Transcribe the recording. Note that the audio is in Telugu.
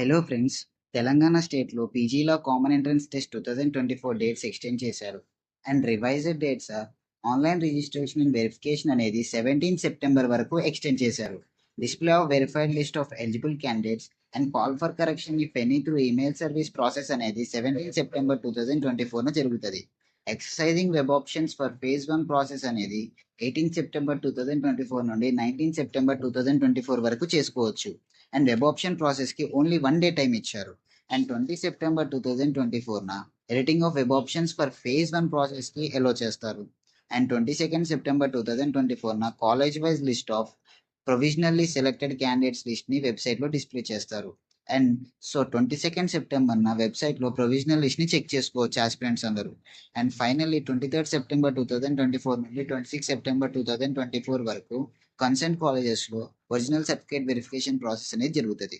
హలో ఫ్రెండ్స్, తెలంగాణ స్టేట్‌లో పీజీలో common entrance test 2024 dates extend చేశారు. And revised dates online registration and verification అనేది 17 సెప్టెంబర్ వరకు ఎక్స్‌టెండ్ చేశారు. Display of verified list of eligible candidates and call for correction if any through email service process అనేది 17 సెప్టెంబర్ 2024న జరుగుతది. Exercising web options for phase 1 process అనేది 18 సెప్టెంబర్ 2024 నుండి 19 సెప్టెంబర్ 2024 వరకు చేసుకోవచ్చు. అండ్ వెబ్ ఆప్షన్ ప్రాసెస్కి ఓన్లీ 1 డే టైం ఇచ్చారు. అండ్ 20 సెప్టెంబర్ 2024న editing of web options for phase 1 ప్రాసెస్కి ఎలో చేస్తారు. అండ్ 22 సెప్టెంబర్ 2024న college wise list of provisionally selected candidates లిస్ట్ని వెబ్సైట్లో డిస్ప్లే చేస్తారు. అండ్ 22 సెప్టెంబర్న వెబ్సైట్లో ప్రొవిజనల్ లిస్ట్ని చెక్ చేసుకోవచ్చు ఆస్పిరెంట్స్ అందరూ. అండ్ ఫైనల్లీ 23 సెప్టెంబర్ 2024 నుండి 26 సెప్టెంబర్ 2024 వరకు కన్సర్న్ కాలేజెస్లో ఒరిజినల్ సర్టిఫికేట్ వెరిఫికేషన్ ప్రాసెస్ అనేది జరుగుతుంది.